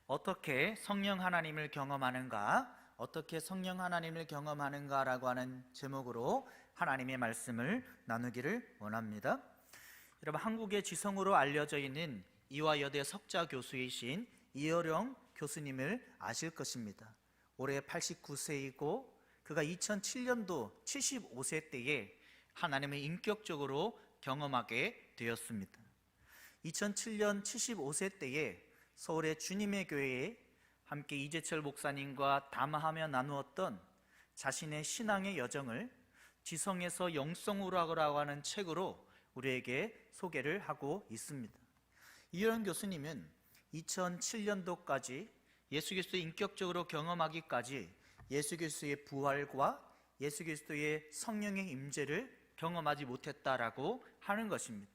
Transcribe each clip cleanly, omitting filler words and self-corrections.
어떻게 성령 하나님을 경험하는가? 어떻게 성령 하나님을 경험하는가라고 하는 제목으로 하나님의 말씀을 나누기를 원합니다. 여러분, 한국의 지성으로 알려져 있는 이화여대 석좌 교수이신 이어령 교수님을 아실 것입니다. 올해 89세이고 그가 2007년도 75세 때에 하나님을 인격적으로 경험하게 되었습니다. 2007년 75세 때에 서울의 주님의 교회에 함께 이재철 목사님과 담화하며 나누었던 자신의 신앙의 여정을 지성에서 영성으로 하는 책으로 우리에게 소개를 하고 있습니다. 이어령 교수님은 2007년도까지 예수 그리스도를 인격적으로 경험하기까지 예수 그리스도의 부활과 예수 그리스도의 성령의 임재를 경험하지 못했다라고 하는 것입니다.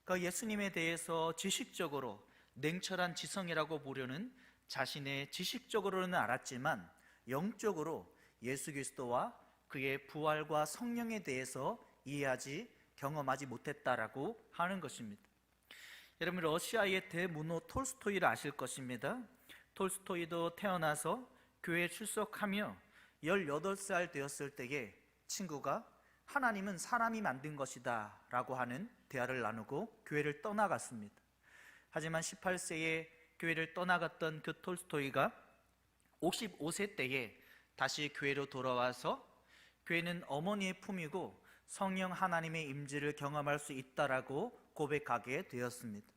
그러니까 예수님에 대해서 지식적으로 냉철한 지성이라고 보려는 자신의 지식적으로는 알았지만 영적으로 예수 그리스도와 그의 부활과 성령에 대해서 이해하지 경험하지 못했다라고 하는 것입니다. 여러분, 러시아의 대문호 톨스토이를 아실 것입니다. 톨스토이도 태어나서 교회에 출석하며 18살 되었을 때에 친구가 하나님은 사람이 만든 것이다 라고 하는 대화를 나누고 교회를 떠나갔습니다. 하지만 18세에 교회를 떠나갔던 그 톨스토이가 55세 때에 다시 교회로 돌아와서 교회는 어머니의 품이고 성령 하나님의 임재를 경험할 수 있다라고 고백하게 되었습니다.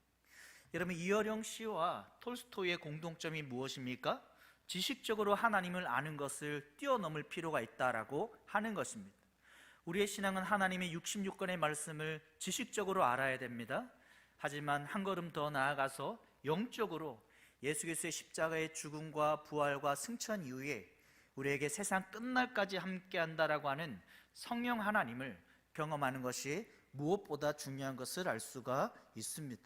여러분, 이어령 씨와 톨스토이의 공통점이 무엇입니까? 지식적으로 하나님을 아는 것을 뛰어넘을 필요가 있다라고 하는 것입니다. 우리의 신앙은 하나님의 66권의 말씀을 지식적으로 알아야 됩니다. 하지만 한 걸음 더 나아가서 영적으로 예수 그리스도의 십자가의 죽음과 부활과 승천 이후에 우리에게 세상 끝날까지 함께한다라고 하는 성령 하나님을 경험하는 것이 무엇보다 중요한 것을 알 수가 있습니다.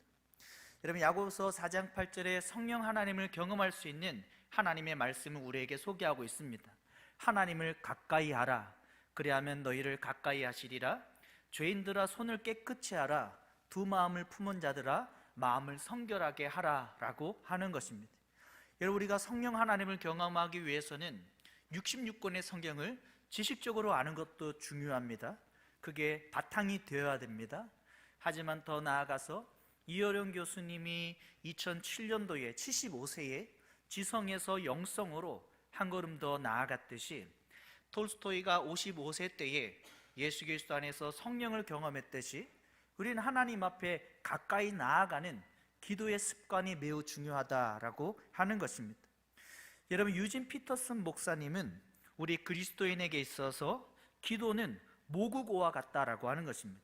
여러분, 야고보서 4장 8절에 성령 하나님을 경험할 수 있는 하나님의 말씀을 우리에게 소개하고 있습니다. 하나님을 가까이 하라. 그리하면 너희를 가까이 하시리라. 죄인들아, 손을 깨끗이 하라. 두 마음을 품은 자들아, 마음을 성결하게 하라 라고 하는 것입니다. 여러분, 우리가 성령 하나님을 경험하기 위해서는 66권의 성경을 지식적으로 아는 것도 중요합니다. 그게 바탕이 되어야 됩니다. 하지만 더 나아가서 이어령 교수님이 2007년도에 75세에 지성에서 영성으로 한 걸음 더 나아갔듯이 톨스토이가 55세 때에 예수 그리스도 안에서 성령을 경험했듯이 우리는 하나님 앞에 가까이 나아가는 기도의 습관이 매우 중요하다라고 하는 것입니다. 여러분, 유진 피터슨 목사님은 우리 그리스도인에게 있어서 기도는 모국어와 같다라고 하는 것입니다.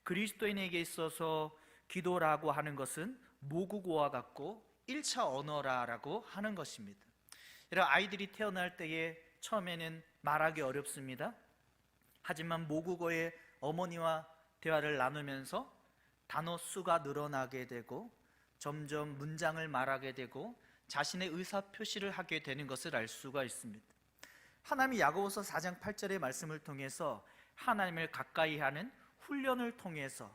그리스도인에게 있어서 기도라고 하는 것은 모국어와 같고 1차 언어라고 하는 것입니다. 여러분, 아이들이 태어날 때에 처음에는 말하기 어렵습니다. 하지만 모국어의 어머니와 대화를 나누면서 단어 수가 늘어나게 되고 점점 문장을 말하게 되고 자신의 의사 표시를 하게 되는 것을 알 수가 있습니다. 하나님이 야고보서 4장 8절의 말씀을 통해서 하나님을 가까이 하는 훈련을 통해서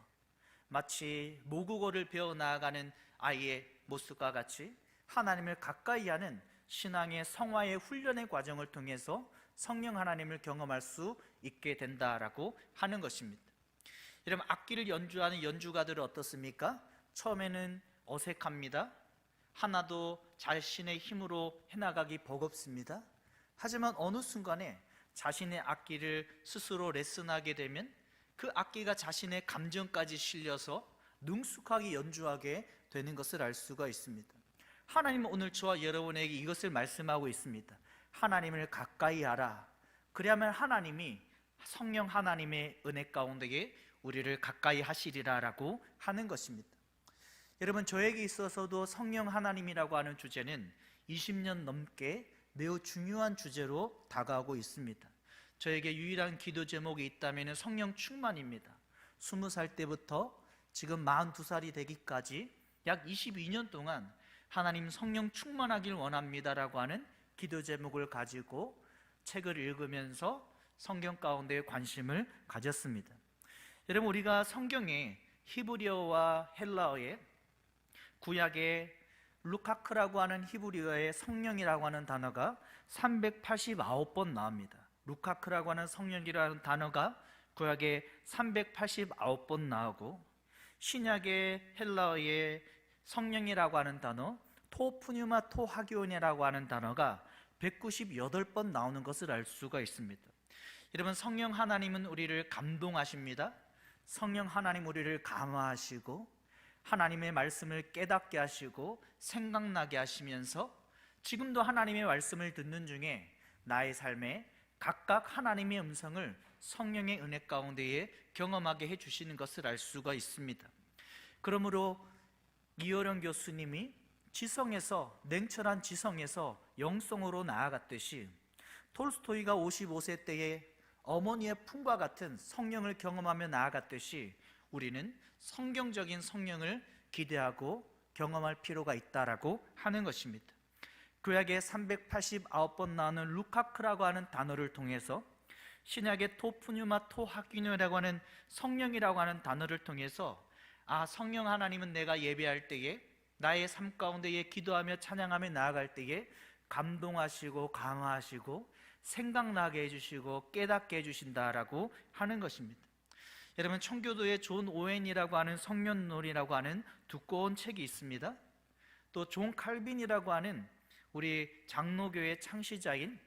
마치 모국어를 배워나가는 아이의 모습과 같이 하나님을 가까이 하는 신앙의 성화의 훈련의 과정을 통해서 성령 하나님을 경험할 수 있게 된다라고 하는 것입니다. 여러분, 악기를 연주하는 연주가들은 어떻습니까? 처음에는 어색합니다. 하나도 자신의 힘으로 해나가기 버겁습니다. 하지만 어느 순간에 자신의 악기를 스스로 레슨하게 되면 그 악기가 자신의 감정까지 실려서 능숙하게 연주하게 되는 것을 알 수가 있습니다. 하나님은 오늘 저와 여러분에게 이것을 말씀하고 있습니다. 하나님을 가까이 하라. 그리하면 하나님이 성령 하나님의 은혜 가운데에 우리를 가까이 하시리라라고 하는 것입니다. 여러분, 저에게 있어서도 성령 하나님이라고 하는 주제는 20년 넘게 매우 중요한 주제로 다가오고 있습니다. 저에게 유일한 기도 제목이 있다면 성령 충만입니다. 20살 때부터 지금 42살이 되기까지 약 22년 동안 하나님 성령 충만하길 원합니다라고 하는 기도 제목을 가지고 책을 읽으면서 성경 가운데 관심을 가졌습니다. 여러분, 우리가 성경에 히브리어와 헬라어의 구약의 루카크라고 하는 히브리어의 성령이라고 하는 단어가 389번 나옵니다. 루카크라고 하는 성령이라는 단어가 구약에 389번 나오고, 신약의 헬라어의 성령이라고 하는 단어 토프뉴마 토하기온이라고 하는 단어가 198번 나오는 것을 알 수가 있습니다. 여러분, 성령 하나님은 우리를 감동하십니다. 성령 하나님 우리를 감화하시고 하나님의 말씀을 깨닫게 하시고 생각나게 하시면서 지금도 하나님의 말씀을 듣는 중에 나의 삶에 각각 하나님의 음성을 성령의 은혜 가운데에 경험하게 해주시는 것을 알 수가 있습니다. 그러므로 이어령 교수님이 지성에서, 냉철한 지성에서 영성으로 나아갔듯이, 톨스토이가 55세 때에 어머니의 품과 같은 성령을 경험하며 나아갔듯이 우리는 성경적인 성령을 기대하고 경험할 필요가 있다라고 하는 것입니다. 구약에 389번 나오는 루카크라고 하는 단어를 통해서, 신약의 토프뉴마 토하기뇨라고 하는 성령이라고 하는 단어를 통해서, 성령 하나님은 내가 예배할 때에, 나의 삶 가운데에 기도하며 찬양하며 나아갈 때에 감동하시고 강화하시고 생각나게 해주시고 깨닫게 해주신다라고 하는 것입니다. 여러분, 청교도의 존 오웬이라고 하는 성년론이라고 하는 두꺼운 책이 있습니다. 또 존 칼빈이라고 하는 우리 장로교의 창시자인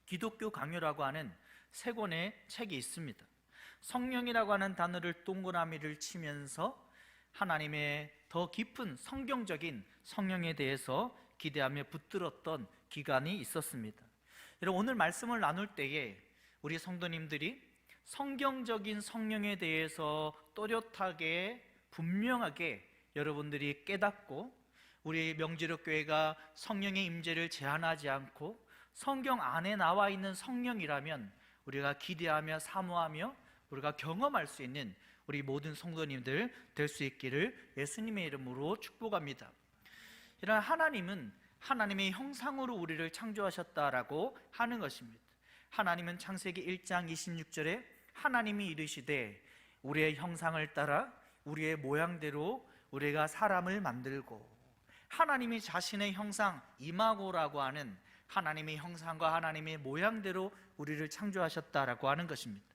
기독교 강요라고 하는 세 권의 책이 있습니다. 성령이라고 하는 단어를 동그라미를 치면서 하나님의 더 깊은 성경적인 성령에 대해서 기대하며 붙들었던 기간이 있었습니다. 여러분, 오늘 말씀을 나눌 때에 우리 성도님들이 성경적인 성령에 대해서 또렷하게 분명하게 여러분들이 깨닫고, 우리 명지력 교회가 성령의 임재를 제한하지 않고 성경 안에 나와 있는 성령이라면 우리가 기대하며 사모하며 우리가 경험할 수 있는 우리 모든 성도님들 될 수 있기를 예수님의 이름으로 축복합니다. 이런 하나님은 하나님의 형상으로 우리를 창조하셨다라고 하는 것입니다. 하나님은 창세기 1장 26절에 하나님이 이르시되 우리의 형상을 따라 우리의 모양대로 우리가 사람을 만들고, 하나님이 자신의 형상 이마고라고 하는 하나님의 형상과 하나님의 모양대로 우리를 창조하셨다라고 하는 것입니다.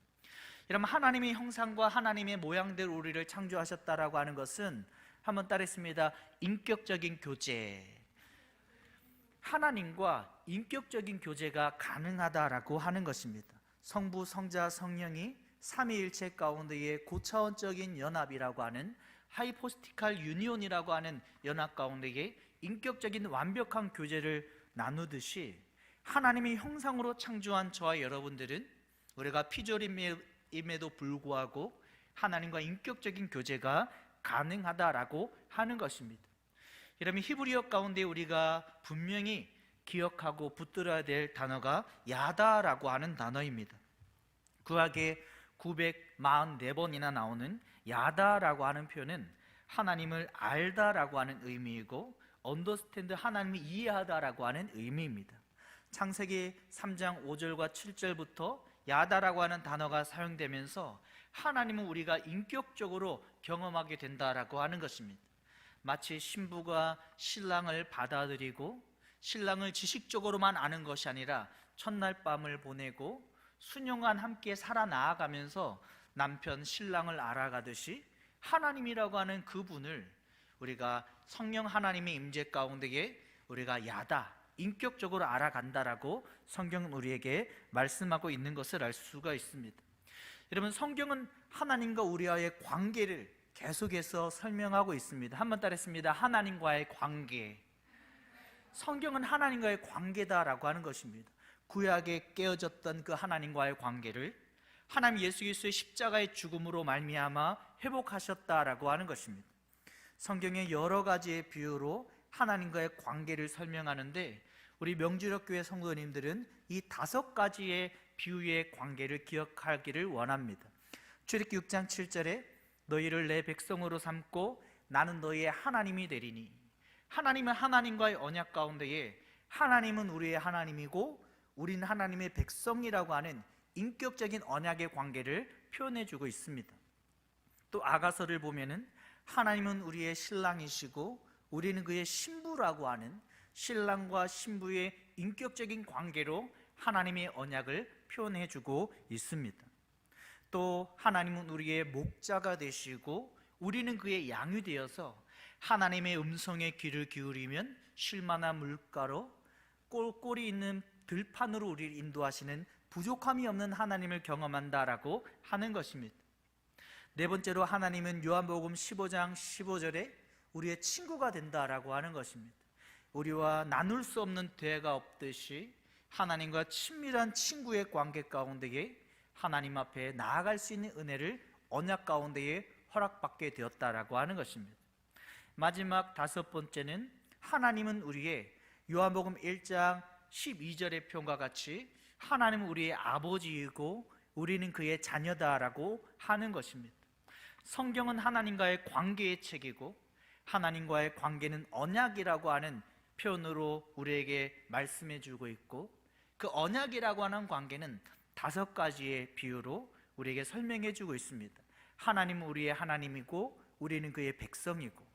여러분, 하나님의 형상과 하나님의 모양대로 우리를 창조하셨다라고 하는 것은, 한번 따르겠습니다. 인격적인 교제, 하나님과 인격적인 교제가 가능하다라고 하는 것입니다. 성부, 성자, 성령이 삼위일체 가운데의 고차원적인 연합이라고 하는 하이포스티칼 유니온이라고 하는 연합 가운데에 인격적인 완벽한 교제를 나누듯이, 하나님의 형상으로 창조한 저와 여러분들은 우리가 피조림임에도 불구하고 하나님과 인격적인 교제가 가능하다라고 하는 것입니다. 여러분, 히브리어 가운데 우리가 분명히 기억하고 붙들어야 될 단어가 야다라고 하는 단어입니다. 구약에 944번이나 나오는 야다라고 하는 표현은 하나님을 알다라고 하는 의미이고, 언더스탠드, 하나님을 이해하다라고 하는 의미입니다. 창세기 3장 5절과 7절부터 야다라고 하는 단어가 사용되면서 하나님은 우리가 인격적으로 경험하게 된다라고 하는 것입니다. 마치 신부가 신랑을 받아들이고 신랑을 지식적으로만 아는 것이 아니라 첫날 밤을 보내고 수년간 함께 살아나가면서 남편 신랑을 알아가듯이, 하나님이라고 하는 그분을 우리가 성령 하나님의 임재 가운데에 우리가 야다, 인격적으로 알아간다라고 성경은 우리에게 말씀하고 있는 것을 알 수가 있습니다. 여러분, 성경은 하나님과 우리와의 관계를 계속해서 설명하고 있습니다. 한번 따르겠습니다. 하나님과의 관계. 성경은 하나님과의 관계다라고 하는 것입니다. 구약에 깨어졌던 그 하나님과의 관계를 하나님 예수 그리스도의 십자가의 죽음으로 말미암아 회복하셨다라고 하는 것입니다. 성경의 여러 가지의 비유로 하나님과의 관계를 설명하는데, 우리 명지력 교회 성도님들은 이 5가지의 비유의 관계를 기억하기를 원합니다. 출애굽기 6장 7절에 너희를 내 백성으로 삼고 나는 너희의 하나님이 되리니, 하나님은 하나님과의 언약 가운데에 하나님은 우리의 하나님이고 우리는 하나님의 백성이라고 하는 인격적인 언약의 관계를 표현해주고 있습니다. 또 아가서를 보면은 하나님은 우리의 신랑이시고 우리는 그의 신부라고 하는 신랑과 신부의 인격적인 관계로 하나님의 언약을 표현해 주고 있습니다. 또 하나님은 우리의 목자가 되시고 우리는 그의 양이 되어서 하나님의 음성에 귀를 기울이면 쉴만한 물가로 꼴꼴이 있는 들판으로 우리를 인도하시는 부족함이 없는 하나님을 경험한다라고 하는 것입니다. 네 번째로 하나님은 요한복음 15장 15절에 우리의 친구가 된다라고 하는 것입니다. 우리와 나눌 수 없는 대화가 없듯이 하나님과 친밀한 친구의 관계 가운데에 하나님 앞에 나아갈 수 있는 은혜를 언약 가운데에 허락받게 되었다라고 하는 것입니다. 마지막 다섯 번째는 하나님은 우리의 요한복음 1장 12절의 표현과 같이 하나님은 우리의 아버지이고 우리는 그의 자녀다라고 하는 것입니다. 성경은 하나님과의 관계의 책이고 하나님과의 관계는 언약이라고 하는 표현으로 우리에게 말씀해 주고 있고, 그 언약이라고 하는 관계는 다섯 가지의 비유로 우리에게 설명해 주고 있습니다. 하나님은 우리의 하나님이고 우리는 그의 백성이고,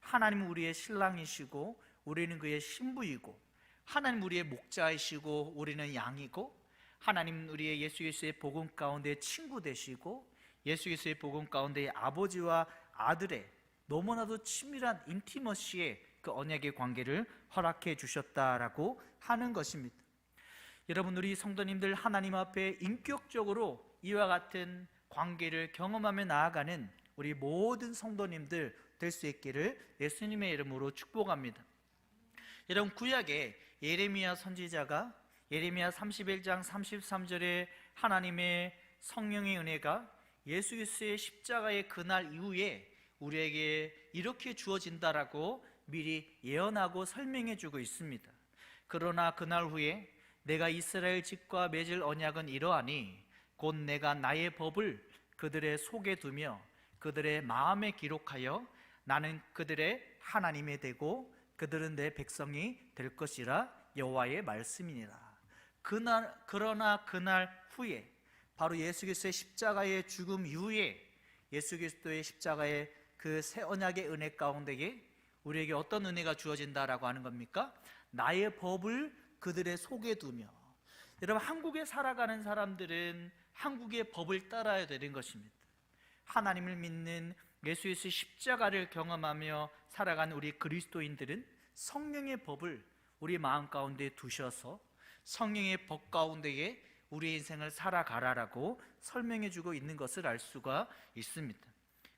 하나님은 우리의 신랑이시고 우리는 그의 신부이고, 하나님은 우리의 목자이시고 우리는 양이고, 하나님은 우리의 예수 그리스도의 복음 가운데 친구 되시고 예수 그리스도의 복음 가운데 아버지와 아들의 너무나도 친밀한 인티머시의 그 언약의 관계를 허락해 주셨다라고 하는 것입니다. 여러분, 우리 성도님들 하나님 앞에 인격적으로 이와 같은 관계를 경험하며 나아가는 우리 모든 성도님들 될 수 있기를 예수님의 이름으로 축복합니다. 여러분, 구약에 예레미야 선지자가 예레미야 31장 33절에 하나님의 성령의 은혜가 예수 그리스도의 십자가의 그날 이후에 우리에게 이렇게 주어진다라고 미리 예언하고 설명해 주고 있습니다. 그러나 그날 후에 내가 이스라엘 집과 맺을 언약은 이러하니 곧 내가 나의 법을 그들의 속에 두며 그들의 마음에 기록하여 나는 그들의 하나님이 되고 그들은 내 백성이 될 것이라 여호와의 말씀이니라. 그러나 그날 후에, 바로 예수 그리스도의 십자가의 죽음 이후에 예수 그리스도의 십자가의 그 새 언약의 은혜 가운데에 우리에게 어떤 은혜가 주어진다라고 하는 겁니까? 나의 법을 그들의 속에 두며. 여러분, 한국에 살아가는 사람들은 한국의 법을 따라야 되는 것입니다. 하나님을 믿는 예수 그리스도의 십자가를 경험하며 살아가는 우리 그리스도인들은 성령의 법을 우리 마음 가운데 두셔서 성령의 법 가운데에 우리의 인생을 살아가라라고 설명해 주고 있는 것을 알 수가 있습니다.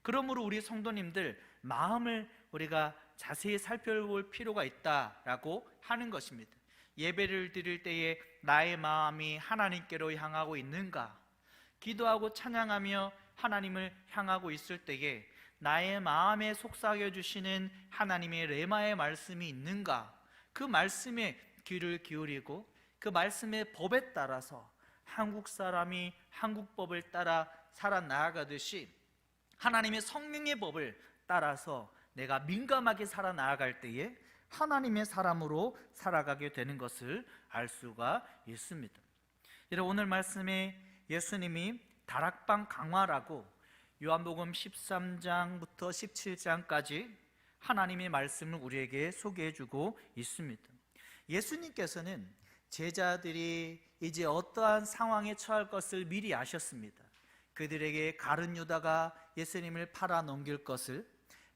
그러므로 우리 성도님들 마음을 우리가 자세히 살펴볼 필요가 있다라고 하는 것입니다. 예배를 드릴 때에 나의 마음이 하나님께로 향하고 있는가? 기도하고 찬양하며 하나님을 향하고 있을 때에 나의 마음에 속삭여 주시는 하나님의 레마의 말씀이 있는가? 그 말씀에 귀를 기울이고 그 말씀의 법에 따라서 한국 사람이 한국 법을 따라 살아나가듯이 하나님의 성령의 법을 따라서 내가 민감하게 살아나갈 때에 하나님의 사람으로 살아가게 되는 것을 알 수가 있습니다. 여러분, 오늘 말씀에 예수님이 다락방 강화라고 요한복음 13장부터 17장까지 하나님의 말씀을 우리에게 소개해 주고 있습니다. 예수님께서는 제자들이 이제 어떠한 상황에 처할 것을 미리 아셨습니다. 그들에게 가룟 유다가 예수님을 팔아 넘길 것을,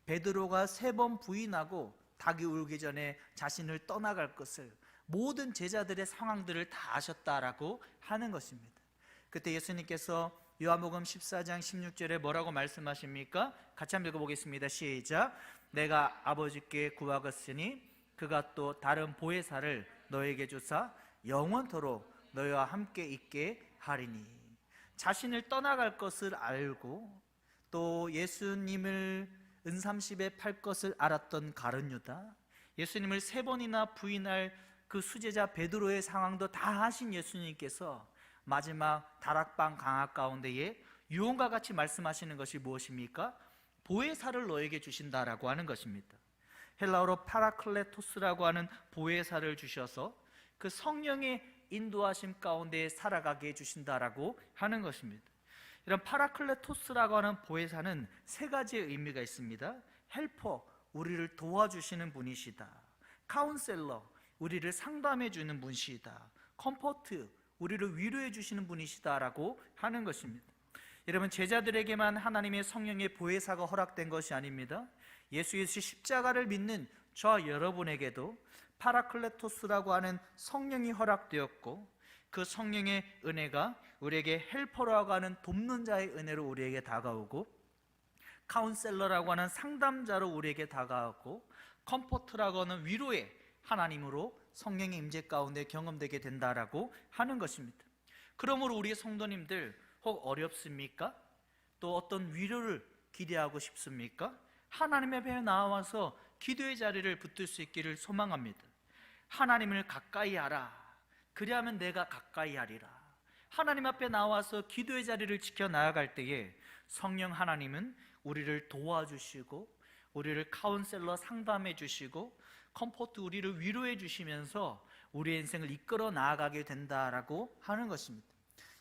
베드로가 3번 부인하고 닭이 울기 전에 자신을 떠나갈 것을, 모든 제자들의 상황들을 다 아셨다라고 하는 것입니다. 그때 예수님께서 요한복음 14장 16절에 뭐라고 말씀하십니까? 같이 한번 읽어보겠습니다. 시작. 내가 아버지께 구하겠으니 그가 또 다른 보혜사를 너에게 주사 영원토록 너희와 함께 있게 하리니. 자신을 떠나갈 것을 알고 또 예수님을 은삼십에 팔 것을 알았던 가룟 유다, 예수님을 3번이나 부인할 그 수제자 베드로의 상황도 다 아신 예수님께서 마지막 다락방 강화 가운데에 유언과 같이 말씀하시는 것이 무엇입니까? 보혜사를 너에게 주신다라고 하는 것입니다. 헬라어로 파라클레토스라고 하는 보혜사를 주셔서 그 성령의 인도하심 가운데 살아가게 해주신다라고 하는 것입니다. 이런 파라클레토스라고 하는 보혜사는 3가지의 의미가 있습니다. 헬퍼, 우리를 도와주시는 분이시다. 카운셀러, 우리를 상담해 주는 분이시다. 컴포트, 우리를 위로해 주시는 분이시다라고 하는 것입니다. 여러분, 제자들에게만 하나님의 성령의 보혜사가 허락된 것이 아닙니다. 예수의 십자가를 믿는 저와 여러분에게도 파라클레토스라고 하는 성령이 허락되었고, 그 성령의 은혜가 우리에게 헬퍼라고 하는 돕는 자의 은혜로 우리에게 다가오고, 카운셀러라고 하는 상담자로 우리에게 다가오고, 컴포트라고 하는 위로의 하나님으로 성령의 임재 가운데 경험되게 된다라고 하는 것입니다. 그러므로 우리 성도님들 혹 어렵습니까? 또 어떤 위로를 기대하고 싶습니까? 하나님 앞에 나와서 기도의 자리를 붙들 수 있기를 소망합니다. 하나님을 가까이 하라. 그리하면 내가 가까이 하리라. 하나님 앞에 나와서 기도의 자리를 지켜 나아갈 때에 성령 하나님은 우리를 도와주시고, 우리를 카운셀러 상담해 주시고, 컴포트 우리를 위로해 주시면서 우리의 인생을 이끌어 나아가게 된다라고 하는 것입니다.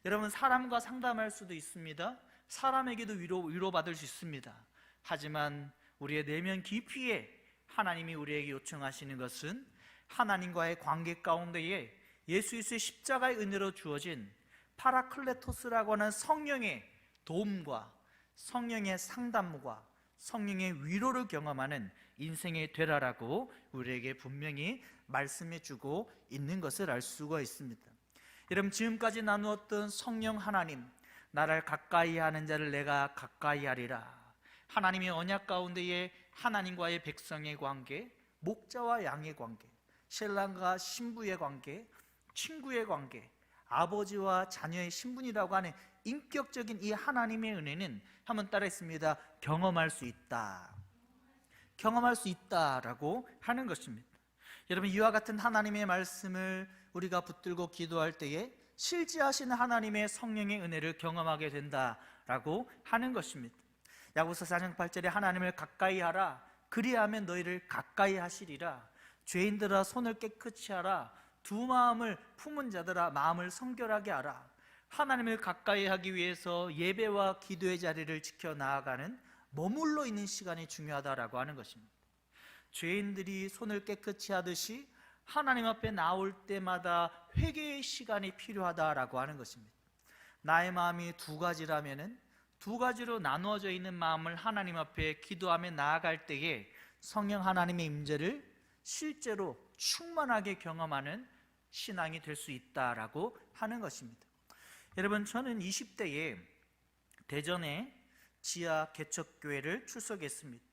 여러분, 사람과 상담할 수도 있습니다. 사람에게도 위로받을 수 있습니다. 하지만 우리의 내면 깊이에 하나님이 우리에게 요청하시는 것은 하나님과의 관계 가운데에 예수 그리스도의 십자가의 은혜로 주어진 파라클레토스라고 하는 성령의 도움과 성령의 상담과 성령의 위로를 경험하는 인생이 되라라고 우리에게 분명히 말씀해 주고 있는 것을 알 수가 있습니다. 여러분, 지금까지 나누었던 성령 하나님, 나를 가까이 하는 자를 내가 가까이 하리라, 하나님의 언약 가운데에 하나님과의 백성의 관계, 목자와 양의 관계, 신랑과 신부의 관계, 친구의 관계, 아버지와 자녀의 신분이라고 하는 인격적인 이 하나님의 은혜는 한번 따라했습니다. 경험할 수 있다. 경험할 수 있다라고 하는 것입니다. 여러분, 이와 같은 하나님의 말씀을 우리가 붙들고 기도할 때에 실제하시는 하나님의 성령의 은혜를 경험하게 된다라고 하는 것입니다. 야고보서 4장 8절에 하나님을 가까이 하라. 그리하면 너희를 가까이 하시리라. 죄인들아 손을 깨끗이 하라. 두 마음을 품은 자들아 마음을 성결하게 하라. 하나님을 가까이 하기 위해서 예배와 기도의 자리를 지켜 나아가는 머물러 있는 시간이 중요하다라고 하는 것입니다. 죄인들이 손을 깨끗이 하듯이 하나님 앞에 나올 때마다 회개의 시간이 필요하다라고 하는 것입니다. 나의 마음이 두 가지라면은 두 가지로 나누어져 있는 마음을 하나님 앞에 기도하며 나아갈 때에 성령 하나님의 임재를 실제로 충만하게 경험하는 신앙이 될 수 있다라고 하는 것입니다. 여러분, 저는 20대에 대전의 지하 개척교회를 출석했습니다.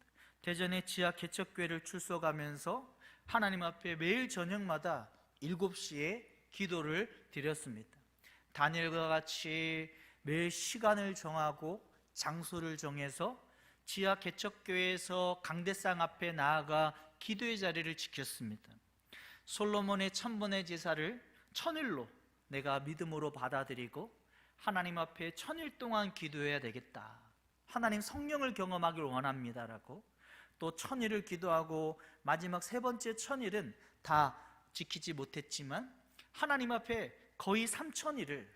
대전의 지하 개척교회를 출석하면서 하나님 앞에 매일 저녁마다 7시에 기도를 드렸습니다. 다니엘과 같이 매일 시간을 정하고 장소를 정해서 지하 개척교회에서 강대상 앞에 나아가 기도의 자리를 지켰습니다. 솔로몬의 1000번의 제사를 1000일로 내가 믿음으로 받아들이고 하나님 앞에 1000일 동안 기도해야 되겠다. 하나님 성령을 경험하길 원합니다라고 또 1000일을 기도하고 마지막 3번째 1000일은 다 지키지 못했지만 하나님 앞에 거의 3000일을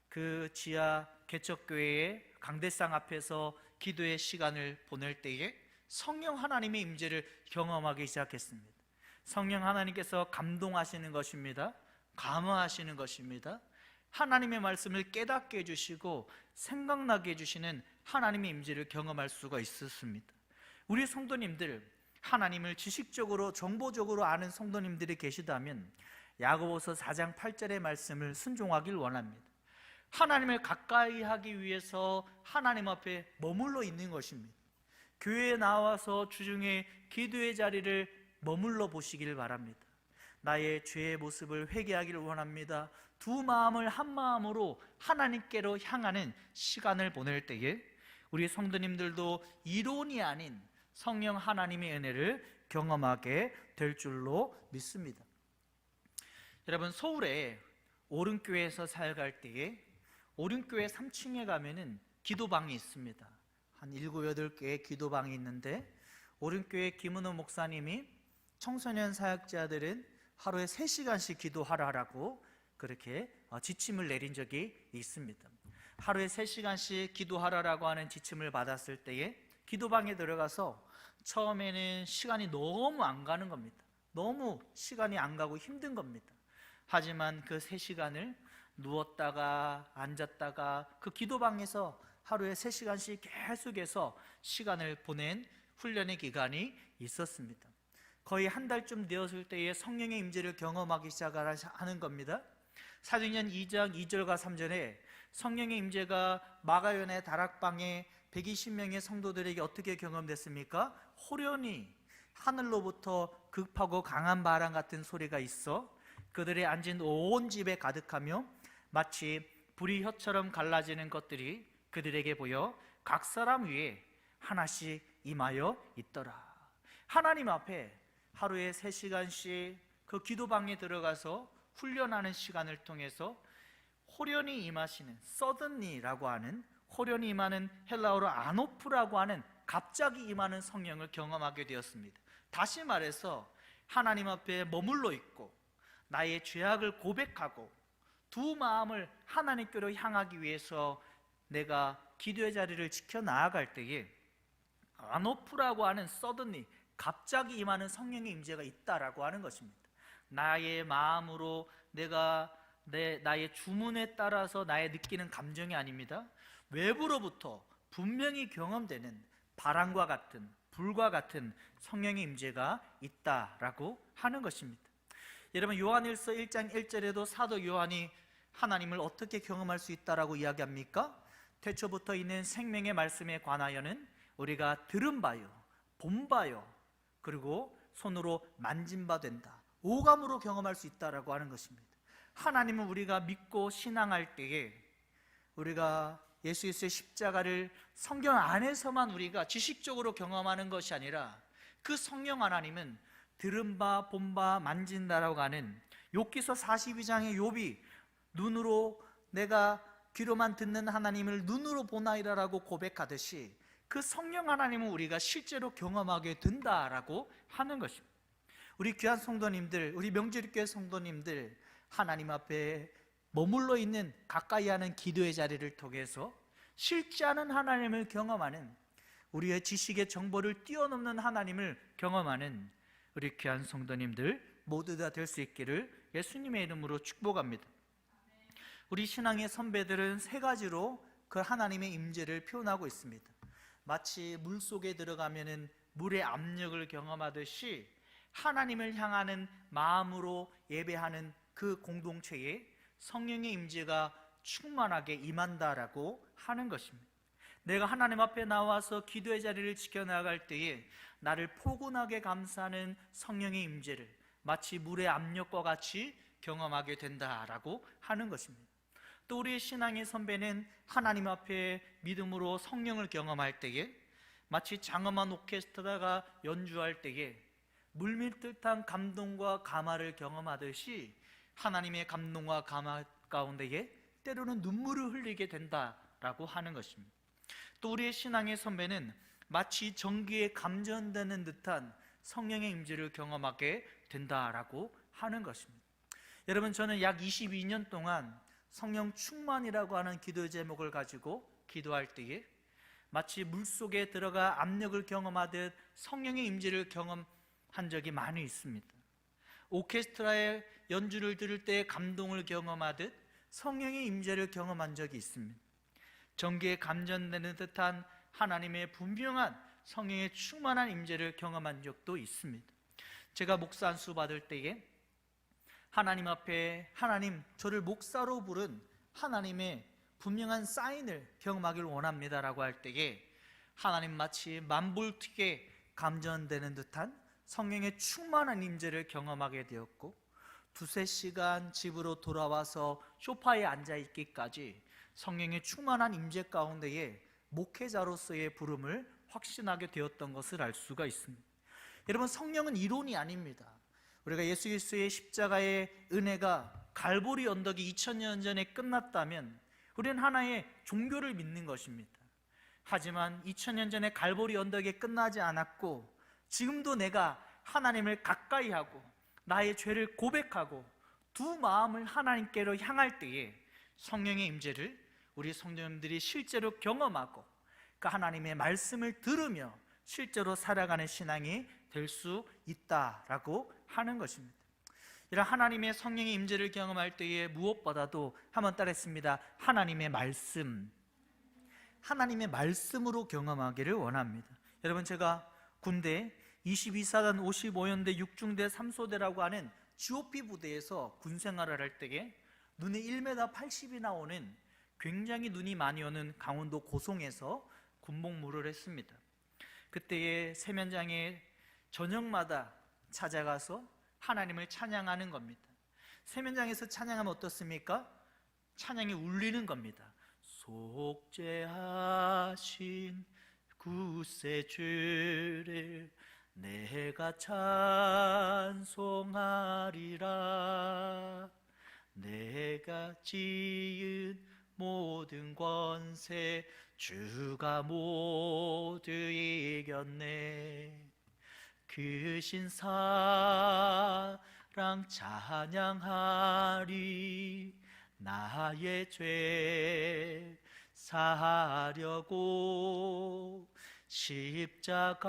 그 지하 개척교회의 강대상 앞에서 기도의 시간을 보낼 때에 성령 하나님의 임재를 경험하기 시작했습니다. 성령 하나님께서 감동하시는 것입니다. 감화하시는 것입니다. 하나님의 말씀을 깨닫게 해주시고 생각나게 해주시는 하나님의 임재를 경험할 수가 있었습니다. 우리 성도님들, 하나님을 지식적으로 정보적으로 아는 성도님들이 계시다면 야고보서 4장 8절의 말씀을 순종하길 원합니다. 하나님을 가까이 하기 위해서 하나님 앞에 머물러 있는 것입니다. 교회에 나와서 주중에 기도의 자리를 머물러 보시길 바랍니다. 나의 죄의 모습을 회개하기를 원합니다. 두 마음을 한 마음으로 하나님께로 향하는 시간을 보낼 때에 우리 성도님들도 이론이 아닌 성령 하나님의 은혜를 경험하게 될 줄로 믿습니다. 여러분, 서울에 오른교회에서 살갈 때에 오른교회 3층에 가면은 기도방이 있습니다. 한 7, 8개의 기도방이 있는데 오른교회 김은호 목사님이 청소년 사역자들은 하루에 3시간씩 기도하라고 그렇게 지침을 내린 적이 있습니다. 하루에 3시간씩 기도하라고 하는 지침을 받았을 때에 기도방에 들어가서 처음에는 시간이 너무 안 가는 겁니다. 너무 시간이 안 가고 힘든 겁니다. 하지만 그 3시간을 누웠다가 앉았다가 그 기도방에서 하루에 3시간씩 계속해서 시간을 보낸 훈련의 기간이 있었습니다. 거의 한 달쯤 되었을 때에 성령의 임재를 경험하기 시작하는 겁니다. 사도행전 2장 2절과 3절에 성령의 임재가 마가연의 다락방에 120명의 성도들에게 어떻게 경험됐습니까? 호련히 하늘로부터 급하고 강한 바람 같은 소리가 있어 그들의 앉은 온 집에 가득하며 마치 불이 혀처럼 갈라지는 것들이 그들에게 보여 각 사람 위에 하나씩 임하여 있더라. 하나님 앞에 하루에 3시간씩 그 기도방에 들어가서 훈련하는 시간을 통해서 호련히 임하시는 서든리라고 하는, 호련히 임하는 헬라어로 아노프라고 하는 갑자기 임하는 성령을 경험하게 되었습니다. 다시 말해서 하나님 앞에 머물러 있고 나의 죄악을 고백하고 두 마음을 하나님께로 향하기 위해서 내가 기도의 자리를 지켜 나아갈 때에 아노프라고 하는 서든리, 갑자기 임하는 성령의 임재가 있다라고 하는 것입니다. 나의 마음으로 나의 주문에 따라서 나의 느끼는 감정이 아닙니다. 외부로부터 분명히 경험되는 바람과 같은, 불과 같은 성령의 임재가 있다라고 하는 것입니다. 여러분, 요한일서 1장 1절에도 사도 요한이 하나님을 어떻게 경험할 수 있다라고 이야기합니까? 태초부터 있는 생명의 말씀에 관하여는 우리가 들은 바요, 본 바요, 그리고 손으로 만진 바 된다, 오감으로 경험할 수 있다라고 하는 것입니다. 하나님은 우리가 믿고 신앙할 때에 우리가 예수 그리스도의 십자가를 성경 안에서만 우리가 지식적으로 경험하는 것이 아니라 그 성령 하나님은 들은 바, 본 바, 만진다라고 하는 욥기서 42장의 욥이 눈으로 내가 귀로만 듣는 하나님을 눈으로 보나이다라고 고백하듯이 그 성령 하나님은 우리가 실제로 경험하게 된다라고 하는 것입니다. 우리 귀한 성도님들, 우리 명절교회 성도님들, 하나님 앞에 머물러 있는 가까이 하는 기도의 자리를 통해서 실제하는 하나님을 경험하는, 우리의 지식의 정보를 뛰어넘는 하나님을 경험하는 우리 귀한 성도님들 모두 다 될 수 있기를 예수님의 이름으로 축복합니다. 우리 신앙의 선배들은 3가지로 그 하나님의 임재를 표현하고 있습니다. 마치 물속에 들어가면은 물의 압력을 경험하듯이 하나님을 향하는 마음으로 예배하는 그 공동체에 성령의 임재가 충만하게 임한다라고 하는 것입니다. 내가 하나님 앞에 나와서 기도의 자리를 지켜나갈 때에 나를 포근하게 감싸는 성령의 임재를 마치 물의 압력과 같이 경험하게 된다라고 하는 것입니다. 또 우리의 신앙의 선배는 하나님 앞에 믿음으로 성령을 경험할 때에 마치 장엄한 오케스트라가 연주할 때에 물밀듯한 감동과 감화를 경험하듯이 하나님의 감동과 감화 가운데에 때로는 눈물을 흘리게 된다라고 하는 것입니다. 또 우리의 신앙의 선배는 마치 전기에 감전되는 듯한 성령의 임재를 경험하게 된다라고 하는 것입니다. 여러분, 저는 약 22년 동안 성령 충만이라고 하는 기도 제목을 가지고 기도할 때에 마치 물속에 들어가 압력을 경험하듯 성령의 임재를 경험한 적이 많이 있습니다. 오케스트라의 연주를 들을 때 감동을 경험하듯 성령의 임재를 경험한 적이 있습니다. 전기에 감전되는 듯한 하나님의 분명한 성령의 충만한 임재를 경험한 적도 있습니다. 제가 목사 안수 받을 때에 하나님 앞에 하나님, 저를 목사로 부른 하나님의 분명한 사인을 경험하기를 원합니다라고 할 때에 하나님 마치 만볼트에 감전되는 듯한 성령의 충만한 임재를 경험하게 되었고, 2-3시간 집으로 돌아와서 소파에 앉아있기까지 성령의 충만한 임재 가운데에 목회자로서의 부름을 확신하게 되었던 것을 알 수가 있습니다. 여러분, 성령은 이론이 아닙니다. 우리가 예수 그리스도의 십자가의 은혜가 갈보리 언덕이 2000년 전에 끝났다면 우리는 하나의 종교를 믿는 것입니다. 하지만 2000년 전에 갈보리 언덕에 끝나지 않았고 지금도 내가 하나님을 가까이 하고 나의 죄를 고백하고 두 마음을 하나님께로 향할 때에 성령의 임재를 우리 성도님들이 실제로 경험하고 그 하나님의 말씀을 들으며 실제로 살아가는 신앙이 될 수 있다라고 하는 것입니다. 이런 하나님의 성령의 임재를 경험할 때에 무엇보다도 한번 따라했습니다. 하나님의 말씀으로 경험하기를 원합니다. 여러분, 제가 군대 22사단 55연대 6중대 3소대라고 하는 GOP 부대에서 군생활을 할 때에 눈이 1m 80이 나오는 굉장히 눈이 많이 오는 강원도 고성에서 군복무를 했습니다. 그때의 세면장에 저녁마다 찾아가서 하나님을 찬양하는 겁니다. 세면장에서 찬양하면 어떻습니까? 찬양이 울리는 겁니다. 속죄하신 구세주를 내가 찬송하리라. 내가 지은 모든 권세 주가 모두 이겼네. 그 신사랑 찬양하리. 나의 죄 사하려고 십자가에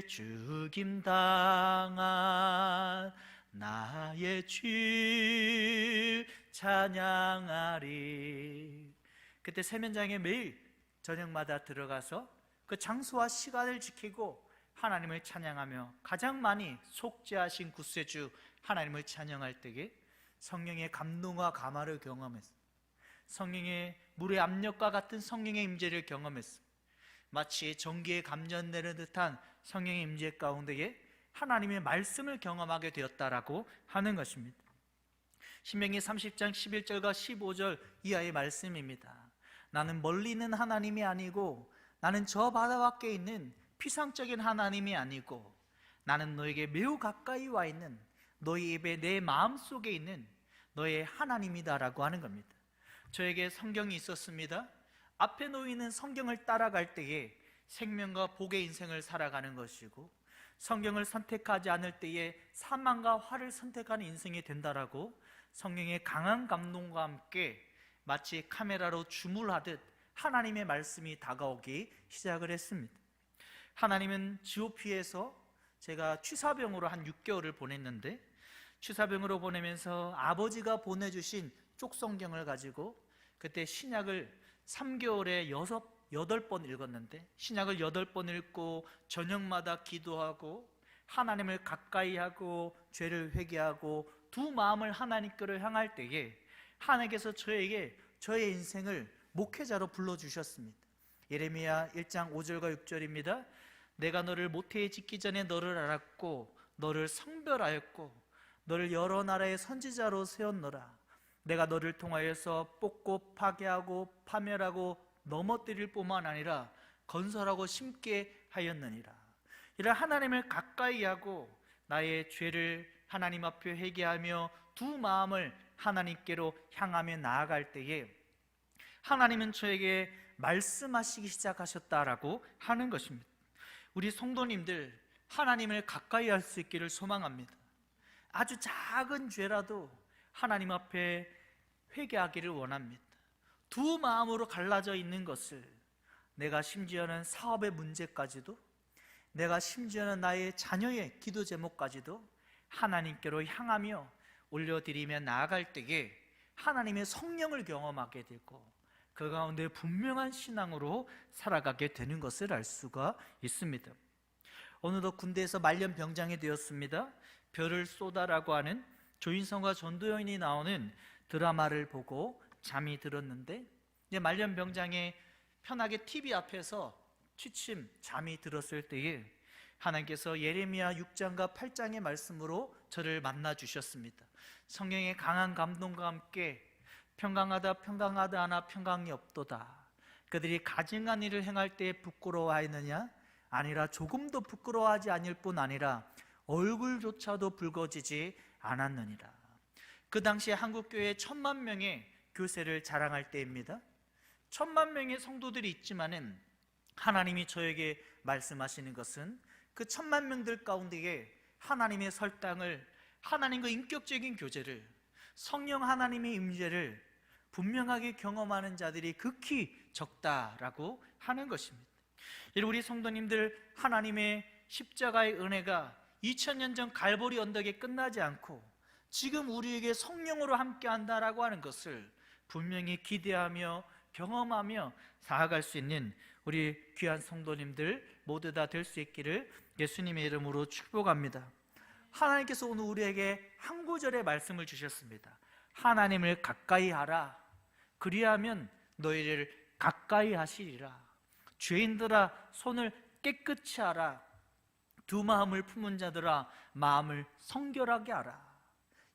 죽임 당한 나의 주 찬양하리. 그때 세면장에 매일 저녁마다 들어가서 그 장소와 시간을 지키고 하나님을 찬양하며 가장 많이 속죄하신 구세주 하나님을 찬양할 때에 성령의 감동과 감화를 경험했습니다. 성령의 물의 압력과 같은 성령의 임재를 경험했습니다. 마치 전기에 감전되는 듯한 성령의 임재 가운데에 하나님의 말씀을 경험하게 되었다라고 하는 것입니다. 신명기 30장 11절과 15절 이하의 말씀입니다. 나는 멀리 있는 하나님이 아니고 나는 저 바다 밖에 있는 피상적인 하나님이 아니고 나는 너에게 매우 가까이 와 있는 너희 입에 내 마음속에 있는 너의 하나님이다라고 하는 겁니다. 저에게 성경이 있었습니다. 앞에 놓이는 성경을 따라갈 때에 생명과 복의 인생을 살아가는 것이고 성경을 선택하지 않을 때에 사망과 화를 선택하는 인생이 된다라고 성령의 강한 감동과 함께 마치 카메라로 줌을 하듯 하나님의 말씀이 다가오기 시작을 했습니다. 하나님은 GOP에서 제가 취사병으로 한 6개월을 보냈는데 취사병으로 보내면서 아버지가 보내주신 쪽성경을 가지고 그때 신약을 3개월에 8번 읽었는데 신약을 8번 읽고 저녁마다 기도하고 하나님을 가까이 하고 죄를 회개하고 두 마음을 하나님께로 향할 때에 하나님께서 저에게 저의 인생을 목회자로 불러주셨습니다. 예레미야 1장 5절과 6절입니다. 내가 너를 모태에 짓기 전에 너를 알았고 너를 성별하였고 너를 여러 나라의 선지자로 세웠노라. 내가 너를 통하여서 뽑고 파괴하고 파멸하고 넘어뜨릴 뿐만 아니라 건설하고 심게 하였느니라. 이런 하나님을 가까이 하고 나의 죄를 하나님 앞에 회개하며 두 마음을 하나님께로 향하며 나아갈 때에 하나님은 저에게 말씀하시기 시작하셨다라고 하는 것입니다. 우리 성도님들 하나님을 가까이 할 수 있기를 소망합니다. 아주 작은 죄라도 하나님 앞에 회개하기를 원합니다. 두 마음으로 갈라져 있는 것을 내가 심지어는 사업의 문제까지도 내가 심지어는 나의 자녀의 기도 제목까지도 하나님께로 향하며 올려드리며 나아갈 때에 하나님의 성령을 경험하게 되고 그 가운데 분명한 신앙으로 살아가게 되는 것을 알 수가 있습니다. 어느덧 군대에서 말년병장이 되었습니다. 별을 쏟아라고 하는 조인성과 전도연이 나오는 드라마를 보고 잠이 들었는데 이제 말년병장에 편하게 TV 앞에서 취침 잠이 들었을 때에 하나님께서 예레미야 6장과 8장의 말씀으로 저를 만나 주셨습니다. 성령의 강한 감동과 함께 평강하다 평강하다 하나 평강이 없도다. 그들이 가증한 일을 행할 때에 부끄러워하느냐? 아니라 조금도 부끄러워하지 아닐 뿐 아니라 얼굴조차도 붉어지지 않았느니라. 그 당시에 한국교회에 1000만 명의 교세를 자랑할 때입니다. 1000만 명의 성도들이 있지만은 하나님이 저에게 말씀하시는 것은 그 1000만 명들 가운데에 하나님의 설당을, 하나님과 인격적인 교제를, 성령 하나님의 임재를 분명하게 경험하는 자들이 극히 적다라고 하는 것입니다. 우리 성도님들, 하나님의 십자가의 은혜가 2000년 전 갈보리 언덕에 끝나지 않고 지금 우리에게 성령으로 함께한다라고 하는 것을 분명히 기대하며 경험하며 나아갈 수 있는 우리 귀한 성도님들 모두 다 될 수 있기를 예수님의 이름으로 축복합니다. 하나님께서 오늘 우리에게 한 구절의 말씀을 주셨습니다. 하나님을 가까이 하라. 그리하면 너희를 가까이 하시리라. 죄인들아, 손을 깨끗이 하라. 두 마음을 품은 자들아, 마음을 성결하게 하라.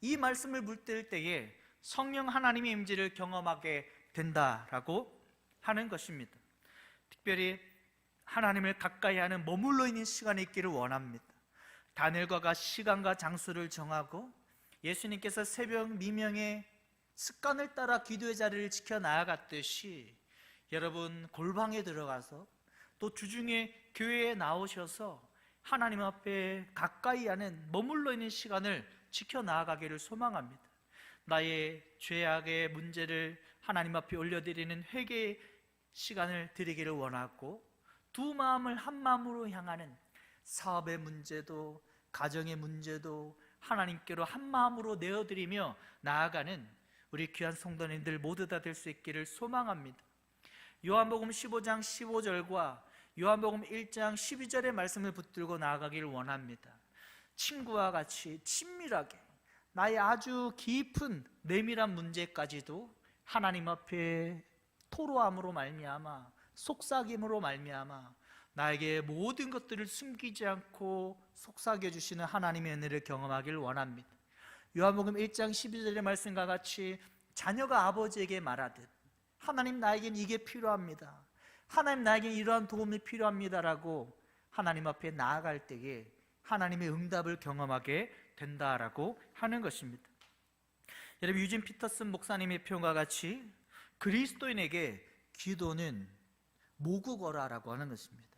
이 말씀을 물들 때에 성령 하나님의 임재를 경험하게 된다라고 하는 것입니다. 특별히 하나님을 가까이 하는 머물러 있는 시간이 있기를 원합니다. 다니엘과가 시간과 장소를 정하고 예수님께서 새벽 미명에 습관을 따라 기도의 자리를 지켜 나아갔듯이 여러분 골방에 들어가서 또 주중에 교회에 나오셔서 하나님 앞에 가까이 하는 머물러 있는 시간을 지켜 나아가기를 소망합니다. 나의 죄악의 문제를 하나님 앞에 올려드리는 회개의 시간을 드리기를 원하고, 두 마음을 한 마음으로 향하는 사업의 문제도 가정의 문제도 하나님께로 한 마음으로 내어드리며 나아가는 우리 귀한 성도님들 모두 다 될 수 있기를 소망합니다. 요한복음 15장 15절과 요한복음 1장 12절의 말씀을 붙들고 나아가기를 원합니다. 친구와 같이 친밀하게 나의 아주 깊은 내밀한 문제까지도 하나님 앞에 토로함으로 말미암아, 속삭임으로 말미암아 나에게 모든 것들을 숨기지 않고 속삭여 주시는 하나님의 은혜를 경험하기를 원합니다. 요한복음 1장 12절의 말씀과 같이 자녀가 아버지에게 말하듯 하나님, 나에겐 이게 필요합니다, 하나님, 나에겐 이러한 도움이 필요합니다라고 하나님 앞에 나아갈 때에 하나님의 응답을 경험하게 된다라고 하는 것입니다. 여러분, 유진 피터슨 목사님의 표현과 같이 그리스도인에게 기도는 모국어라라고 하는 것입니다.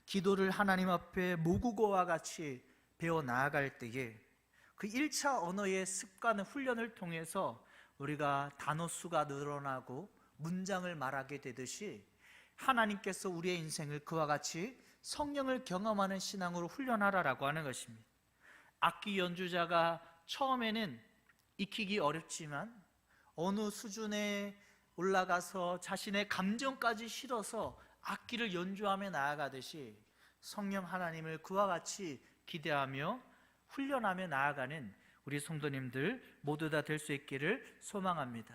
기도를 하나님 앞에 모국어와 같이 배워 나아갈 때에 그 1차 언어의 습관, 훈련을 통해서 우리가 단어 수가 늘어나고 문장을 말하게 되듯이 하나님께서 우리의 인생을 그와 같이 성령을 경험하는 신앙으로 훈련하라라고 하는 것입니다. 악기 연주자가 처음에는 익히기 어렵지만 어느 수준에 올라가서 자신의 감정까지 실어서 악기를 연주하며 나아가듯이 성령 하나님을 그와 같이 기대하며 훈련하며 나아가는 우리 성도님들 모두 다 될 수 있기를 소망합니다.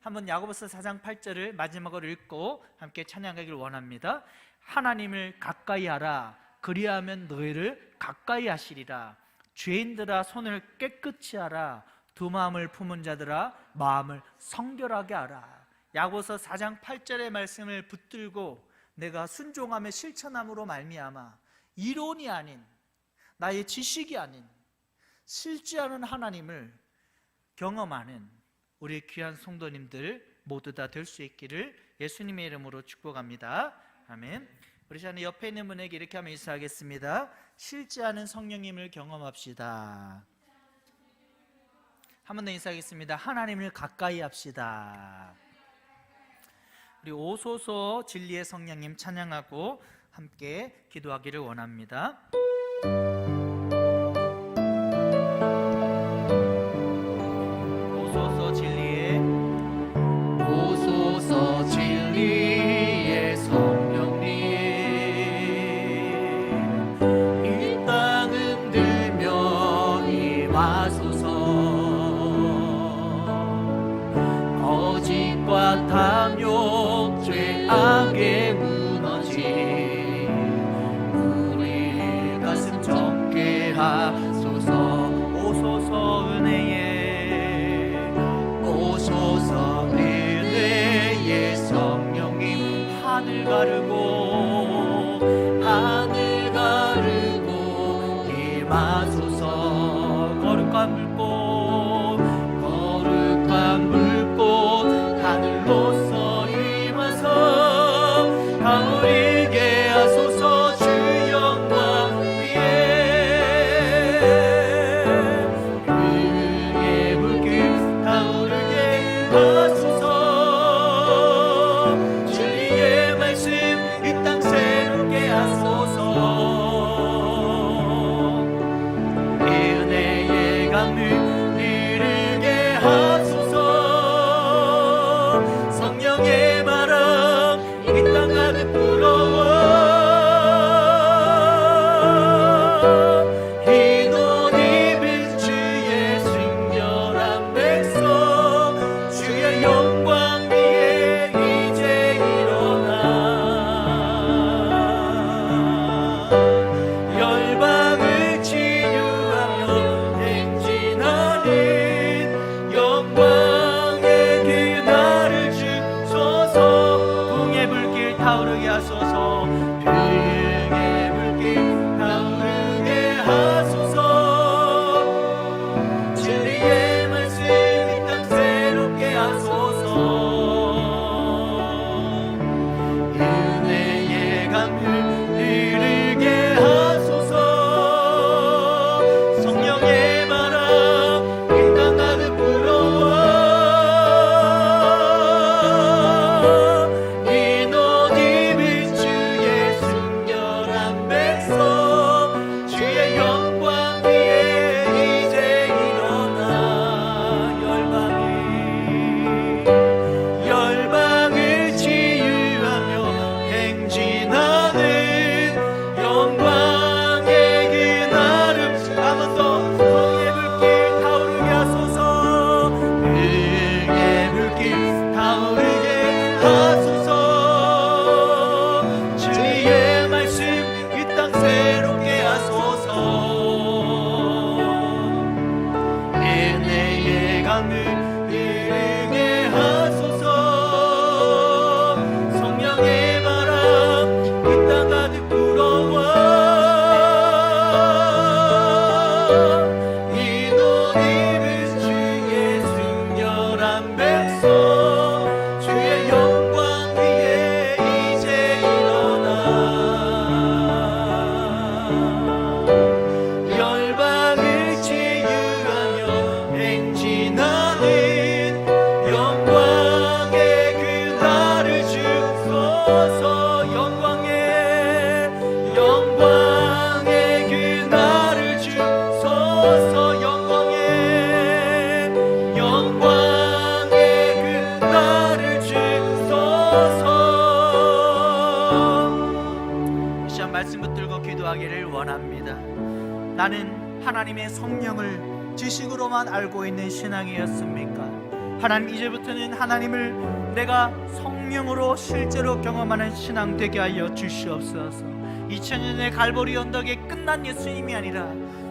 한번 야고보서 4장 8절을 마지막으로 읽고 함께 찬양하기를 원합니다. 하나님을 가까이 하라. 그리하면 너희를 가까이 하시리라. 죄인들아, 손을 깨끗이 하라. 두 마음을 품은 자들아, 마음을 성결하게 하라. 야고보서 4장 8절의 말씀을 붙들고 내가 순종하며 실천함으로 말미암아 이론이 아닌, 나의 지식이 아닌, 실제하는 하나님을 경험하는 우리 귀한 성도님들 모두 다 될 수 있기를 예수님의 이름으로 축복합니다. 아멘. 우리 자녀 옆에 있는 분에게 이렇게 하며 인사하겠습니다. 실제하는 성령님을 경험합시다. 한 번 더 인사하겠습니다. 하나님을 가까이 합시다. 우리 오소서 진리의 성령님 찬양하고 함께 기도하기를 원합니다. 오소서 진리의 성령님, 이 땅은 들며 임하소서. 거짓과 탐욕, 죄악에 무너진 우리 가슴 적게 하소서. 오소서 은혜에, 오소서 은혜의 성령님, 하늘 가르고 임하소서. 거룩한 물꽃 하늘로서 임하서 가오리게 하소서. 주 영광 위에 그의 불길 타오르게 하소서. 진리의 말씀 이 땅 새롭게 강을 이르게 하소서. 성령의 바람 이 땅 가득 불어와 흰옷 입은 주의 순결한 백성 주의 영광 위에 이제 일어나 열방을 치유하며 행진하는 영광의 길 나를 주소서. 풍의 불길 타오르게 하소서. 풍의 불길 타오르게 하소서. 진리의 말씀 이 땅 새롭게 하소서. 은혜의 강을 이르게 하소서. 성령의 바람 이 땅 가득 불어와 흰옷 입은 주의 순결한 백성 주의 영광 위에 이제 일어나 열방을 치유하며 행진하는 영광의 길 나를 한번 더 성의 불길 타오르게 하소서. 흥의 불길 타오르게 하소서. 진리의 말씀 이 땅 새롭게 하소서. 은혜의 강을 이르게 하소서. 성령의 바람 이 땅 가득 불어와 흰옷 입은 주의 순결한 백성 주의 영광 위에 이제 일어나 열방을 치유하며 행진하는 영광의 그 나를 주소서. 영광의 그 나를 주소서. 영광의 그 나를 주소서. 이 시간 말씀 붙들고 기도하기를 원합니다. 나는 하나님의 성령을 지식으로만 알고 있는 신앙이었습니까? 하나님, 이제부터는 하나님을 내가 성령으로 실제로 경험하는 신앙 되게 하여 주시옵소서. 2000년의 갈보리 언덕에 끝난 예수님이 아니라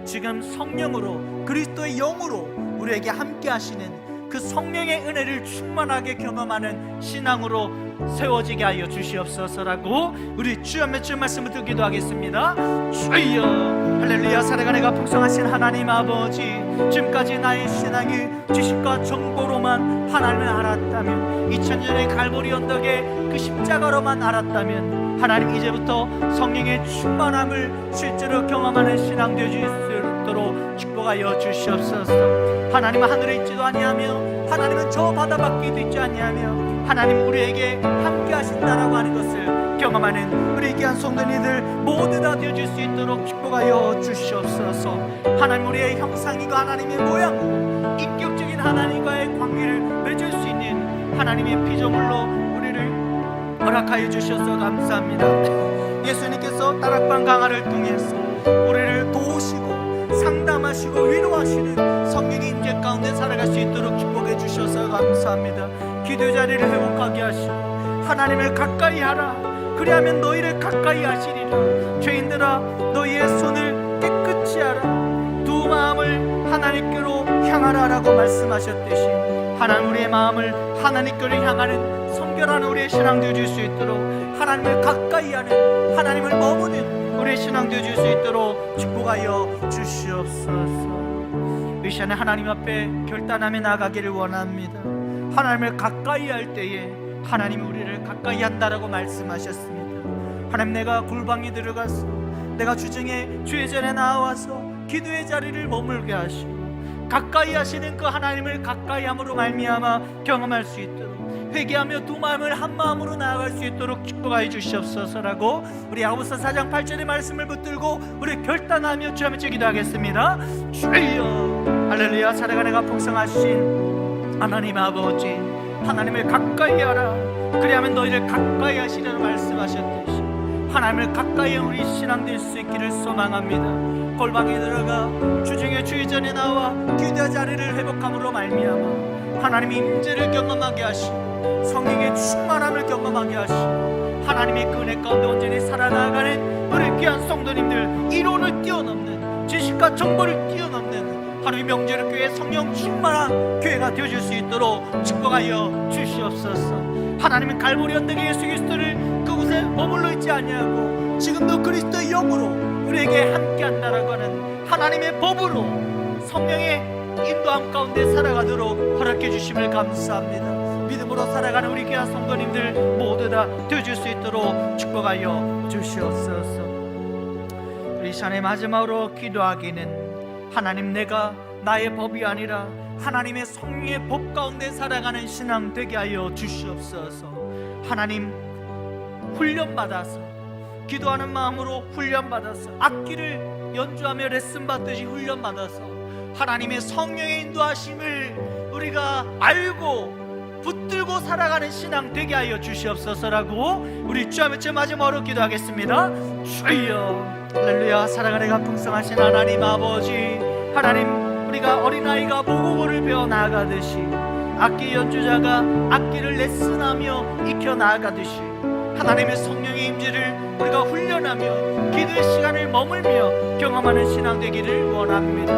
지금 성령으로 그리스도의 영으로 우리에게 함께 하시는 그 성령의 은혜를 충만하게 경험하는 신앙으로 세워지게 하여 주시옵소서라고 우리 주여 맺힌 말씀을 듣고 기도하겠습니다. 주여 할렐루야. 살아가네가 풍성하신 하나님 아버지, 지금까지 나의 신앙이 지식과 정보로만 하나님을 알았다면, 2000년의 갈보리 언덕의 그 십자가로만 알았다면, 하나님 이제부터 성령의 충만함을 실제로 경험하는 신앙 되어질 수 있도록 축복하여 주시옵소서. 하나님은 하늘에 있지도 아니하며 하나님은 저 바다 밖에도 있지 아니하며 하나님 우리에게 함께 하신다라고 하는 것을 경험하는 우리 귀한 성도님들 모두 다 되어질 수 있도록 축복하여 주시옵소서. 하나님 우리의 형상이고 하나님의 모양, 인격적인 하나님과의 관계를 맺을 수 있는 하나님의 피조물로 우리를 허락하여 주셔서 감사합니다. 예수님께서 다락방 강화를 통해서 우리를 도우시고 상담하시고 위로하시는 성령의 임재 가운데 살아갈 수 있도록 축복해 주셔서 감사합니다. 기도 자리를 회복하게 하시고 하나님을 가까이 하라, 그리하면 너희를 가까이 하시리라. 죄인들아 너희의 손을 깨끗이 하라, 두 마음을 하나님께로 향하라라고 말씀하셨듯이 하나님 우리의 마음을 하나님께로 향하는 성결한 우리의 신앙 되어질 수 있도록, 하나님을 가까이 하는, 하나님을 머무는 우리의 신앙 되어질 수 있도록 축복하여 주시옵소서. 이 시간에 하나님 앞에 결단하며 나가기를 원합니다. 하나님을 가까이 할 때에 하나님이 우리를 가까이 한다라고 말씀하셨습니다. 하나님, 내가 골방에 들어가서 내가 주중에 주의 전에 나와서 기도의 자리를 머물게 하시고 가까이 하시는 그 하나님을 가까이 함으로 말미암아 경험할 수 있도록, 회개하며 두 마음을 한 마음으로 나아갈 수 있도록 축복하여 주시옵소서라고 우리 야고보서 4장 8절의 말씀을 붙들고 우리 결단하며 주여 기도하겠습니다. 주여 할렐루야. 살아가는 가 풍성하신 하나님 아버지, 하나님을 가까이 하라, 그리하면 너희를 가까이 하시리라 말씀하셨듯이 하나님을 가까이 한 우리 신앙 될 수 있기를 소망합니다. 골방에 들어가 주중에 주의 전에 나와 기도 자리를 회복함으로 말미암아 하나님의 임재를 경험하게 하시고 성령의 충만함을 경험하게 하시고 하나님의 그 은혜 가운데 온전히 살아나가는 우리 귀한 성도님들, 이론을 뛰어넘는 지식과 정보를 뛰어넘는 하루의 명절의 교회 성령 충만한 교회가 되어줄 수 있도록 축복하여 주시옵소서. 하나님은 갈보리 언덕에 예수 그리스도를 그곳에 머물러 있지 아니하고 지금도 그리스도의 영으로 우리에게 함께한다라고 하는 하나님의 법으로 성령의 인도함 가운데 살아가도록 허락해 주심을 감사합니다. 믿음으로 살아가는 우리 귀한 성도님들 모두 다 되어줄 수 있도록 축복하여 주시옵소서. 우리 시간의 마지막으로 기도하기는 하나님, 내가 나의 법이 아니라 하나님의 성령의 법 가운데 살아가는 신앙 되게 하여 주시옵소서. 하나님, 훈련받아서 기도하는 마음으로 훈련받아서 악기를 연주하며 레슨 받듯이 훈련받아서 하나님의 성령의 인도하심을 우리가 알고 붙들고 살아가는 신앙 되게 하여 주시옵소서라고 우리 주 앞에 마지막으로 기도하겠습니다. 주여. 할렐루야. 살아가는 가 풍성하신 하나님 아버지, 하나님, 우리가 어린아이가 모국어를 배워 나아가듯이 악기 연주자가 악기를 레슨하며 익혀 나아가듯이 하나님의 성령의 임재를 우리가 훈련하며 기도의 시간을 머물며 경험하는 신앙 되기를 원합니다.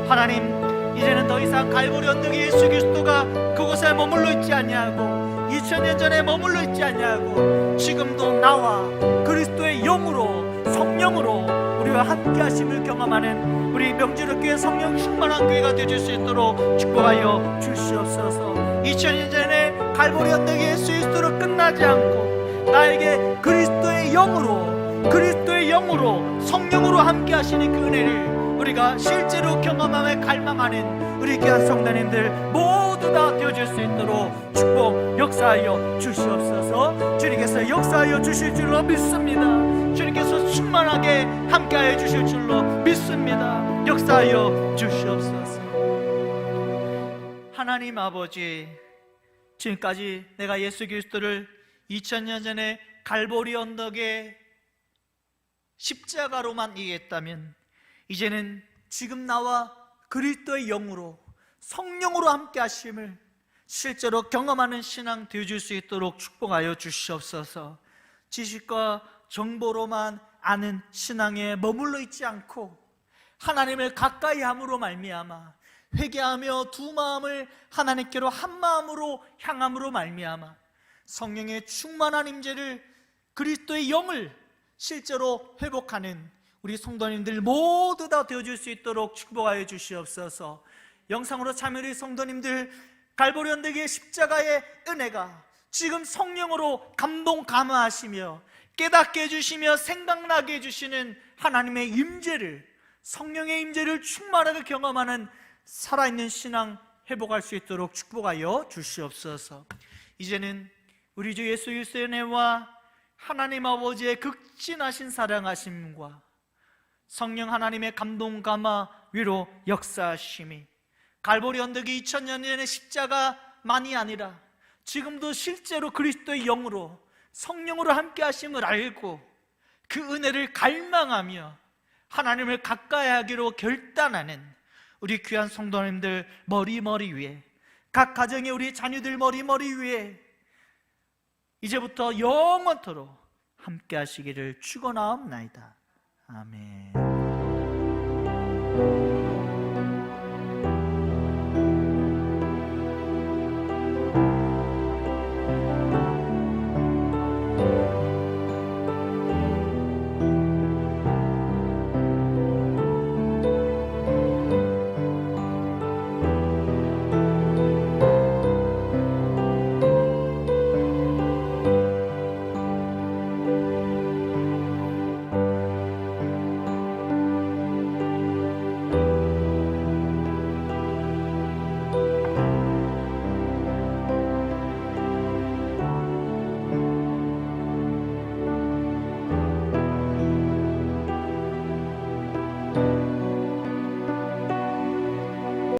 하나님, 이제는 더 이상 갈보리 언덕에 예수 그리스도가 그곳에 머물러 있지 아니하고 2000년 전에 머물러 있지 아니하고 지금도 나와 그리스도의 영으로 성령으로 우리와 함께 하심을 경험하는 우리 명지교회 성령 충만한 교회가 되어줄 수 있도록 축복하여 주시옵소서. 2000년 전에 갈보리 언덕에 예수 그리스도로 끝나지 않고 나에게 그리스도의 영으로 성령으로 함께 하시는 그 은혜를 우리가 실제로 경험하며 갈망하는 우리 귀한 성도님들 모두 다 되어줄 수 있도록 축복 역사하여 주시옵소서. 주님께서 역사하여 주실 줄로 믿습니다. 주님께서 충만하게 함께하여 주실 줄로 믿습니다. 역사하여 주시옵소서. 하나님 아버지, 지금까지 내가 예수 그리스도를 2000년 전에 갈보리 언덕에 십자가로만 이해했다면 이제는 지금 나와 그리스도의 영으로 성령으로 함께 하심을 실제로 경험하는 신앙 되어줄 수 있도록 축복하여 주시옵소서. 지식과 정보로만 아는 신앙에 머물러 있지 않고 하나님을 가까이 함으로 말미암아 회개하며 두 마음을 하나님께로 한 마음으로 향함으로 말미암아 성령의 충만한 임재를 그리스도의 영을 실제로 회복하는 우리 성도님들 모두 다 되어줄 수 있도록 축복하여 주시옵소서. 영상으로 참여하는 성도님들, 갈보리 언덕의 십자가의 은혜가 지금 성령으로 감동 감화하시며 깨닫게 해주시며 생각나게 해주시는 하나님의 임재를, 성령의 임재를 충만하게 경험하는 살아있는 신앙 회복할 수 있도록 축복하여 주시옵소서. 이제는 우리 주 예수 그리스도의 은혜와 하나님 아버지의 극진하신 사랑하심과 성령 하나님의 감동 감화 위로 역사하심이 갈보리 언덕이 2000년 전의 십자가만이 아니라 지금도 실제로 그리스도의 영으로 성령으로 함께 하심을 알고 그 은혜를 갈망하며 하나님을 가까이 하기로 결단하는 우리 귀한 성도님들 머리 위에, 각 가정의 우리 자녀들 머리 위에 이제부터 영원토록 함께 하시기를 축원하옵나이다. 아멘.